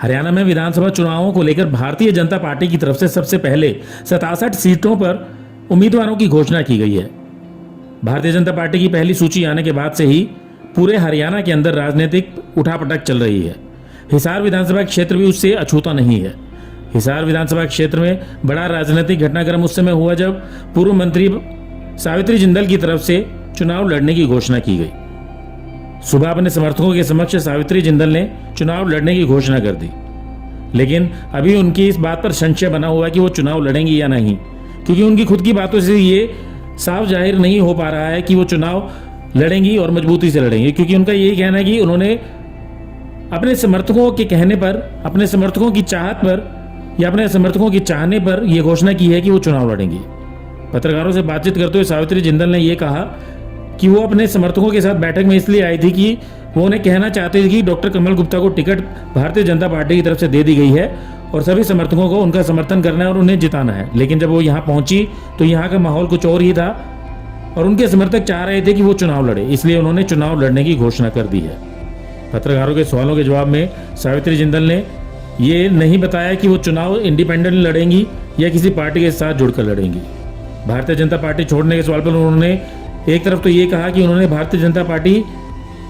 हरियाणा में विधानसभा चुनावों को लेकर भारतीय जनता पार्टी की तरफ से सबसे पहले 67 सीटों पर उम्मीदवारों की घोषणा की गई है। भारतीय जनता पार्टी की पहली सूची आने के बाद से ही पूरे हरियाणा के अंदर राजनीतिक उठापटक चल रही है। हिसार विधानसभा क्षेत्र भी उससे अछूता नहीं है। हिसार विधानसभा क्षेत्र में बड़ा राजनीतिक घटनाक्रम उस समय हुआ जब पूर्व मंत्री सावित्री जिंदल की तरफ से चुनाव लड़ने की घोषणा की गई। सुबह अपने समर्थकों के समक्ष सावित्री जिंदल ने चुनाव लड़ने की घोषणा कर दी, लेकिन अभी उनकी इस बात पर संशय बना हुआ है कि वो चुनाव लड़ेंगी या नहीं, क्योंकि उनकी खुद की बातों से ये साफ जाहिर नहीं हो पा रहा है कि वो चुनाव लड़ेंगी और मजबूती से लड़ेंगी, क्योंकि उनका यही कहना है कि उन्होंने अपने समर्थकों के कहने पर, अपने समर्थकों की चाहत पर या अपने समर्थकों की चाहने पर यह घोषणा की है कि वो चुनाव लड़ेंगी। पत्रकारों से बातचीत करते हुए सावित्री जिंदल ने यह कहा कि वो अपने समर्थकों के साथ बैठक में इसलिए आई थी कि वो उन्हें कहना चाहते थे कि डॉक्टर कमल गुप्ता को टिकट भारतीय जनता पार्टी की तरफ से दे दी गई है और सभी समर्थकों को उनका समर्थन करना है और उन्हें जिताना है। लेकिन जब वो यहाँ पहुंची तो यहाँ का माहौल कुछ और ही था और उनके समर्थक चाह रहे थे कि वो चुनाव लड़े, इसलिए उन्होंने चुनाव लड़ने की घोषणा कर दी है। पत्रकारों के सवालों के जवाब में सावित्री जिंदल ने ये नहीं बताया कि वो चुनाव इंडिपेंडेंट लड़ेंगी या किसी पार्टी के साथ जुड़कर लड़ेंगी। भारतीय जनता पार्टी छोड़ने के सवाल पर उन्होंने एक तरफ तो ये कहा कि उन्होंने भारतीय जनता पार्टी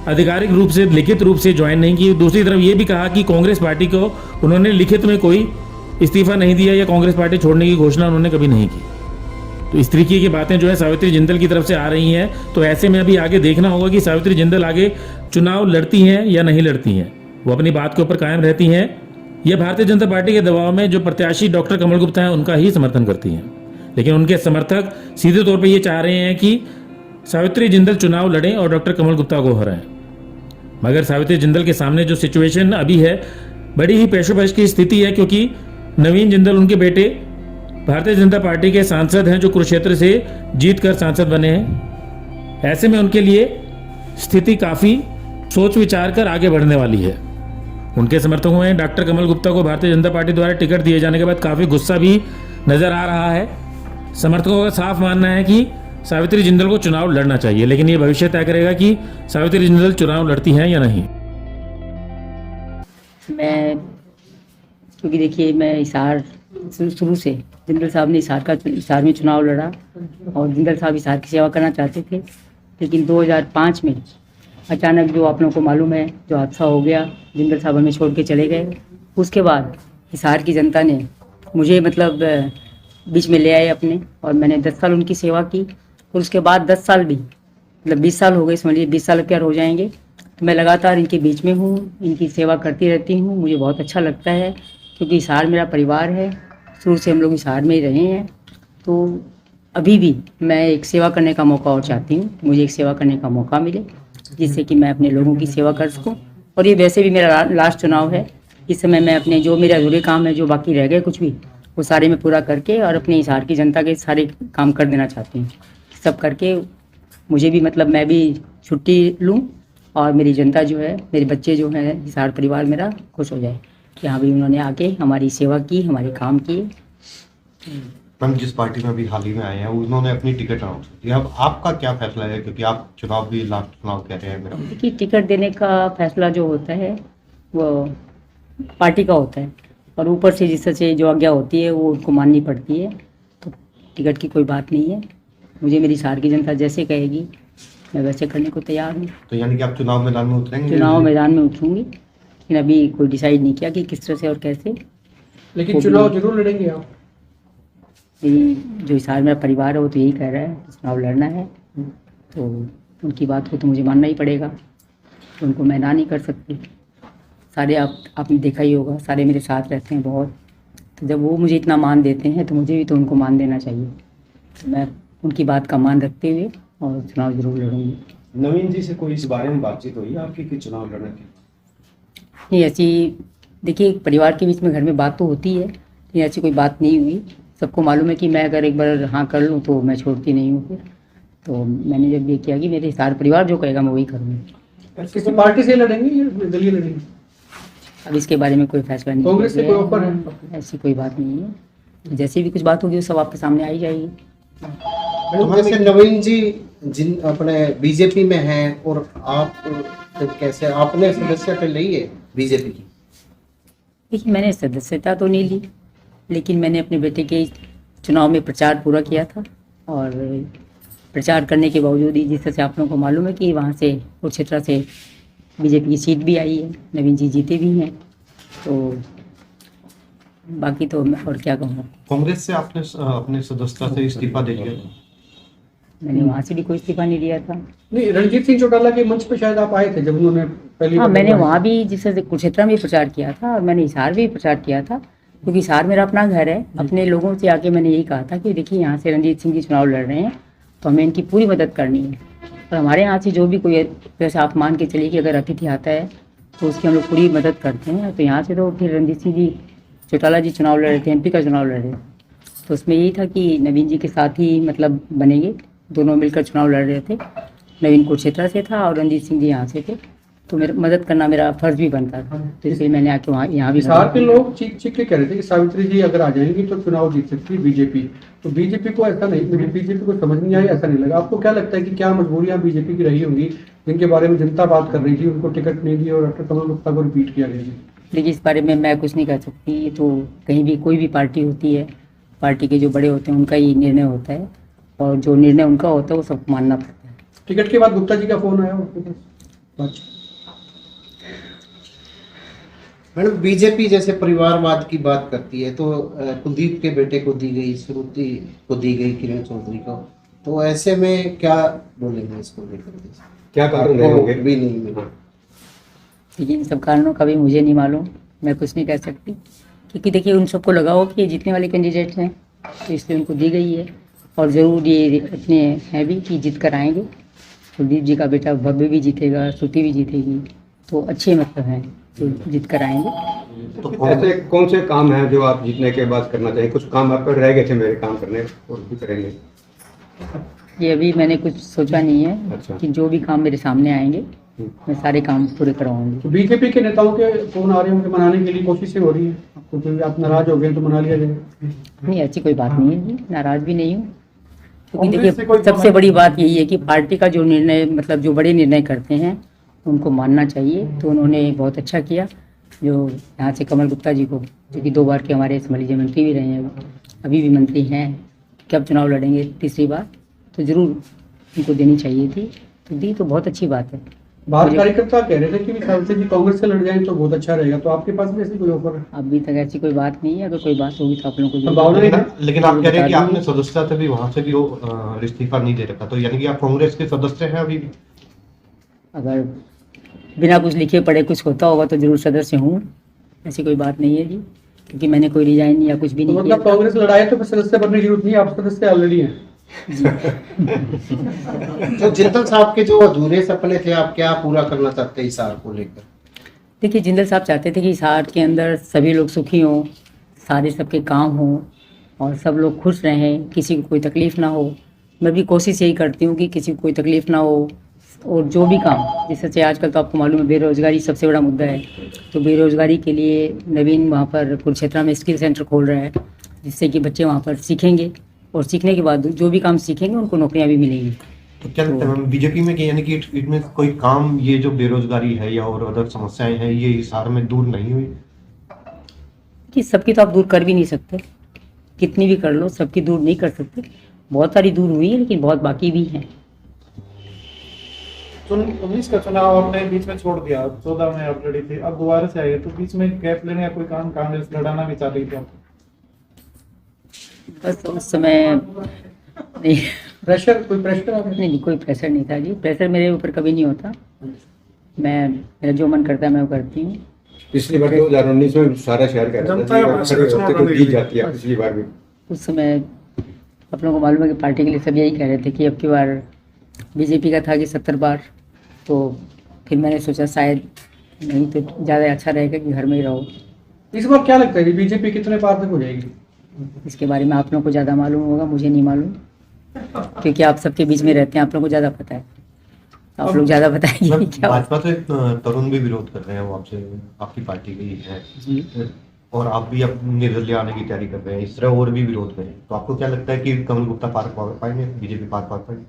आधिकारिक रूप से, लिखित रूप से ज्वाइन नहीं की, दूसरी तरफ ये भी कहा कि कांग्रेस पार्टी को उन्होंने लिखित में कोई इस्तीफा नहीं दिया या कांग्रेस पार्टी छोड़ने की घोषणा उन्होंने कभी नहीं की। तो इस तरीके की बातें जो है सावित्री जिंदल की तरफ से आ रही हैं, तो ऐसे में अभी आगे देखना होगा कि सावित्री जिंदल आगे चुनाव लड़ती हैं या नहीं लड़ती हैं। वो अपनी बात के ऊपर कायम रहती हैं या भारतीय जनता पार्टी के दबाव में जो प्रत्याशी डॉक्टर कमल गुप्ता हैं उनका ही समर्थन करती हैं। लेकिन उनके समर्थक सीधे तौर पर ये चाह रहे हैं कि सावित्री जिंदल चुनाव लड़ें और डॉक्टर कमल गुप्ता को हराएं। मगर सावित्री जिंदल के सामने जो सिचुएशन अभी है, बड़ी ही पेशोपेश की स्थिति है, क्योंकि नवीन जिंदल उनके बेटे भारतीय जनता पार्टी के सांसद हैं जो कुरुक्षेत्र से जीतकर सांसद बने हैं। ऐसे में उनके लिए स्थिति काफ़ी सोच विचार कर आगे बढ़ने वाली है। उनके समर्थकों में डॉक्टर कमल गुप्ता को भारतीय जनता पार्टी द्वारा टिकट दिए जाने के बाद काफ़ी गुस्सा भी नजर आ रहा है। समर्थकों का साफ मानना है कि सावित्री जिंदल को चुनाव लड़ना चाहिए, लेकिन ये भविष्य तय करेगा कि सावित्री जिंदल चुनाव लड़ती हैं या नहीं। मैं क्योंकि देखिए, मैं हिसार शुरू से जिंदल साहब ने हिसार में चुनाव लड़ा और जिंदल साहब हिसार की सेवा करना चाहते थे, लेकिन 2005 में अचानक जो आप लोगों को मालूम है जो हादसा हो गया, जिंदल साहब हमें छोड़ के चले गए। उसके बाद हिसार की जनता ने मुझे बीच में ले आए अपने, और मैंने 10 साल उनकी सेवा की। और उसके बाद 10 साल भी 20 साल हो गए, समझिए 20 साल प्यार हो जाएंगे। तो मैं लगातार इनके बीच में हूँ, इनकी सेवा करती रहती हूँ। मुझे बहुत अच्छा लगता है क्योंकि हिसार मेरा परिवार है, शुरू से हम लोग हिसार में ही रहे हैं। तो अभी भी मैं एक सेवा करने का मौका और चाहती हूँ, मुझे एक सेवा करने का मौका मिले जिससे कि मैं अपने लोगों की सेवा कर सकूँ। और ये वैसे भी मेरा लास्ट चुनाव है। इस समय मैं अपने जो मेरे अधूरे काम है, जो बाकी रह गए कुछ भी, वो सारे मैं पूरा करके और अपने हिसार की जनता के सारे काम कर देना चाहती हूँ। सब करके मुझे भी मैं भी छुट्टी लूँ और मेरी जनता जो है, मेरे बच्चे जो हैं, हिसार परिवार मेरा खुश हो जाए कि हाँ भाई उन्होंने आके हमारी सेवा की, हमारे काम किए। हम जिस पार्टी में अभी हाल ही में आए हैं उन्होंने अपनी टिकट अनाउंस की। अब आपका क्या फैसला है, क्योंकि आप चुनाव भी लास्ट चुनाव कह रहे हैं मेरा? देखिए, टिकट देने का फैसला जो होता है वो पार्टी का होता है और ऊपर से जिससे जो आज्ञा होती है वो उनको माननी पड़ती है। तो टिकट की कोई बात नहीं है, मुझे मेरी हिसार की जनता जैसे कहेगी मैं वैसे करने को तैयार हूँ। तो यानी कि आप चुनाव मैदान में उतरेंगे? चुनाव मैदान में उतरूँगी, लेकिन अभी कोई डिसाइड नहीं किया कि किस तरह से और कैसे। लेकिन चुनाव जरूर लड़ेंगे आप? जो हिसार मेरा परिवार है वो तो यही कह रहा है चुनाव लड़ना है, तो उनकी बात को तो मुझे मानना ही पड़ेगा, तो उनको मैं ना नहीं कर सकती। सारे आपने देखा ही होगा, सारे मेरे साथ रहते हैं बहुत, तो जब वो मुझे इतना मान देते हैं तो मुझे भी तो उनको मान देना चाहिए। तो मैं उनकी बात का मान रखते हुए और चुनाव जरूर लड़ूंगी। नवीन जी से कोई इस बारे में बातचीत हुई आपकी कि चुनाव लड़ने की? नहीं, ऐसी देखिए परिवार के बीच में घर में बात तो होती है, लेकिन ऐसी कोई बात नहीं हुई। सबको मालूम है कि मैं अगर एक बार हाँ कर लूँ तो मैं छोड़ती नहीं हूँ फिर। तो मैंने जब ये किया कि मेरे हिसार परिवार जो कहेगा मैं वही करूँगी। किसी पार्टी से लड़ेंगे या दलीय लड़ेंगे? अब इसके बारे में कोई फैसला नहीं। कांग्रेस से कोई ऑफर है? ऐसी कोई बात नहीं है, जैसी भी कुछ बात होगी वो सब आपके सामने आई जाएगी। जैसे नवीन जी जिन अपने बीजेपी में हैं और आप कैसे आपने सदस्यता ली है बीजेपी की? देखिए मैंने सदस्यता तो नहीं ली, लेकिन मैंने अपने बेटे के चुनाव में प्रचार पूरा किया था। और प्रचार करने के बावजूद ही, जिस तरह से आप लोगों को मालूम है कि वहाँ से कुरुक्षेत्र से बीजेपी की सीट भी आई है, नवीन जी जीते भी हैं, तो बाकी तो मैं और क्या कहूँ। कांग्रेस से आपने अपने सदस्यता से इस्तीफा दे दिया था। मैंने वहाँ से भी कोई इस्तीफा नहीं दिया था। नहीं, रणजीत सिंह चौटाला के मंच पे शायद आप आए थे जब उन्होंने पहली हाँ, बार मैंने बताया। वहाँ भी जिस तरह से कुरुक्षेत्र में प्रचार किया था और मैंने हिसार में भी प्रचार किया था, क्योंकि हिसार मेरा अपना घर है। अपने लोगों से आके मैंने यही कहा था कि देखिए यहाँ से रणजीत सिंह जी चुनाव लड़ रहे हैं, तो हमें इनकी पूरी मदद करनी है। और हमारे यहाँ से जो भी कोई, जैसे आप मान के चलिए कि अगर अतिथि आता है तो उसकी हम लोग पूरी मदद करते हैं। तो यहाँ से तो फिर रणजीत सिंह जी चौटाला जी चुनाव लड़ रहे थे, MP का चुनाव लड़ रहे थे, तो उसमें यही था कि नवीन जी के साथ ही मतलब बनेंगे, दोनों मिलकर चुनाव लड़ रहे थे। नवीन कुरुक्षेत्र से था और रणजीत सिंह जी यहाँ से थे, तो मेरा मदद करना मेरा फर्ज भी बनता था। तो इसलिए मैंने आके वहाँ यहाँ भी हिसार के लोग चीख चीख के कह रहे थे कि सावित्री जी अगर आ जाएंगी तो चुनाव जीत सकती है बीजेपी। तो बीजेपी को ऐसा नहीं, मुझे बीजेपी को समझ नहीं आई, ऐसा नहीं लगा। आपको क्या लगता है कि क्या मजबूरियां बीजेपी की रही होंगी जिनके बारे में जनता बात कर रही थी, उनको टिकट नहीं दिया और डॉक्टर कमल गुप्ता को रिपीट किया गया? देखिए इस बारे में मैं कुछ नहीं कह सकती। ये तो कहीं भी कोई भी पार्टी होती है, पार्टी के जो बड़े होते हैं उनका ही निर्णय होता है, और जो निर्णय उनका होता है वो सबको मानना पड़ता है। टिकट के बाद गुप्ता जी का फोन आया उनके पास? अच्छा। मैडम, बीजेपी जैसे परिवारवाद की बात करती है तो कुलदीप के बेटे को दी गई, श्रुति को दी गई, किरण चौधरी को, तो ऐसे में क्या बोलेंगे इसको लेकर? क्या कारण रहे होंगे? भी नहीं मिला। देखिए इन सब कारणों का भी मुझे नहीं मालूम, मैं कुछ नहीं कह सकती, क्योंकि देखिए उन सबको लगा हो कि ये जीतने वाले कैंडिडेट हैं, तो इसलिए उनको दी गई है। और ज़रूर ये अपने हैं भी कि जीत कर आएंगे। कुलदीप जी का बेटा भव्य भी जीतेगा, श्रुति भी जीतेगी, तो अच्छे मतलब हैं जो जीत कर आएंगे। तो ऐसे कौन से काम हैं जो आप जीतने के बाद करना चाहिए? कुछ काम आप पर रह गए थे मेरे काम करने, और भी करेंगे? ये अभी मैंने कुछ सोचा नहीं है। अच्छा। कि जो भी काम मेरे सामने आएंगे मैं सारे काम पूरे करवाऊंगी। तो बीजेपी के नेताओं के फोन आ रहे होंगे, मनाने के लिए कोशिशें हो रही है आपको, क्योंकि आप नाराज हो गए तो मना लिया जाएगा। नहीं, ऐसी कोई बात नहीं है जी, नाराज भी नहीं हूँ। क्योंकि कांग्रेस से देखिए कोई सबसे बड़ी बात यही है कि पार्टी का जो निर्णय, मतलब जो बड़े निर्णय करते हैं उनको मानना चाहिए। तो उन्होंने बहुत अच्छा किया, जो यहाँ से कमल गुप्ता जी को, जो कि 2 बार के हमारे मान लीजिए मंत्री भी रहे हैं, अभी भी मंत्री हैं, कब चुनाव लड़ेंगे तीसरी बार, तो ज़रूर उनको देनी चाहिए थी, तो दी, तो बहुत अच्छी बात है। बाहर कार्यकर्ता कह रहे थे कि सावित्री जी कांग्रेस से लड़ जाएं तो बहुत अच्छा रहेगा, तो आपके पास भी ऐसी कोई ऑफर है? अभी तक ऐसी कोई बात नहीं है, अगर कोई बात होगी तो आप लोगों को संभावना जरूर नहीं लेकिन लेकिन आप कह रहे हैं कि बता आपने दूंगी। सदस्यता से भी वहां से भी वो इस्तीफा नहीं दे रखा, तो यानी कि आप कांग्रेस के सदस्य हैं अभी भी? अगर बिना कुछ लिखे पढ़े कुछ होता होगा तो जरूर सदस्य हूँ, ऐसी कोई बात नहीं है जी, क्योंकि मैंने कोई रिजाइन या कुछ भी तो नहीं किया मतलब कांग्रेस लड़ाई तो फिर सदस्य बनने की जरूरत नहीं है, आप सदस्य ऑलरेडी हैं। तो जिंदल साहब के जो अधूरे सपने थे, आप क्या पूरा करना चाहते हैं हिसार को लेकर? देखिए जिंदल साहब चाहते थे कि हिसार के अंदर सभी लोग सुखी हों, सारे सबके काम हों और सब लोग खुश रहें, किसी को कोई तकलीफ़ ना हो। मैं भी कोशिश यही करती हूँ कि किसी को कोई तकलीफ़ ना हो। और जो भी काम, जैसे आजकल तो आपको मालूम है बेरोज़गारी सबसे बड़ा मुद्दा है, तो बेरोज़गारी के लिए नवीन वहाँ पर कुरुक्षेत्र में स्किल सेंटर खोल रहा है, जिससे कि बच्चे वहाँ पर सीखेंगे और सीखने के बाद जो भी काम सीखेंगे उनको नौकरियाँ भी मिलेंगी। तो क्या लगता है बीजेपी में कि यानी कि इनमें कोई काम, ये जो बेरोजगारी है या और अदर समस्याएं हैं, ये हिसार में दूर नहीं हुई? कि सबकी तो आप दूर कर भी नहीं सकते, कितनी भी कर लो सबकी दूर नहीं कर सकते। बहुत सारी दूर हुई है लेकिन बहुत बाकी भी हैं। 19 का चुनाव आपने बीच में छोड़ दिया, 14 में आप लड़ी थी, अब दोबारा से आए, तो बीच में गैप लेने का कोई काम कांग्रेस लड़ाना भी चाह रही थी आपको? बस उस समय नहीं, प्रेशर, कोई प्रेशर आप? नहीं कोई प्रेशर नहीं था जी, प्रेशर मेरे ऊपर कभी नहीं होता। मैं, मेरा जो मन करता है मैं वो करती हूँ। पिछली बार 2019 में सारा शहर कह रहा था कि दी जाती है, पिछली बार भी। उस समय आप लोगों को मालूम है कि पार्टी के लिए सब यही कह रहे थे कि अब की बार बीजेपी का था कि 70 बार, तो फिर मैंने सोचा शायद नहीं तो ज़्यादा अच्छा रहेगा कि घर में ही रहो। इस बार क्या लगता है कि बीजेपी कितने पार तक हो जाएगी? इसके बारे में आप लोगों को ज़्यादा मालूम होगा, मुझे नहीं मालूम, क्योंकि आप सबके बीच में रहते हैं, आप लोगों को ज़्यादा पता है, आप लोग ज़्यादा बताएंगे क्या। भाजपा से तरुण भी विरोध कर रहे हैं, वो आपसे, आपकी पार्टी के ही है जी, और आप भी अब निर्दलीय आने की तैयारी कर रहे हैं, इस तरह और भी विरोध करें, तो आपको क्या लगता है कि कमल गुप्ता पार पाएंगे, बीजेपी पार पाएगी?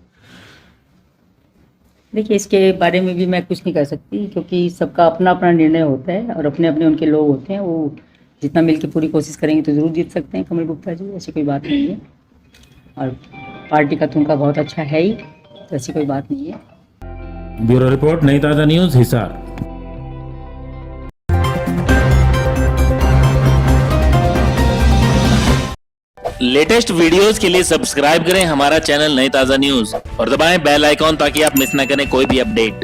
देखिए इसके बारे में भी मैं कुछ नहीं कर सकती, क्योंकि सबका अपना अपना निर्णय होता है और अपने अपने उनके लोग होते हैं, वो जितना मिल के पूरी कोशिश करेंगे तो ज़रूर जीत सकते हैं कमल गुप्ता जी, ऐसी कोई बात नहीं है। और पार्टी का तो उनका बहुत अच्छा है ही, तो ऐसी कोई बात नहीं है। ब्यूरो रिपोर्ट, नई ताज़ा न्यूज़, हिसार। लेटेस्ट वीडियोस के लिए सब्सक्राइब करें हमारा चैनल नई ताज़ा न्यूज़ और दबाएं बेल आइकॉन ताकि आप मिस न करें कोई भी अपडेट।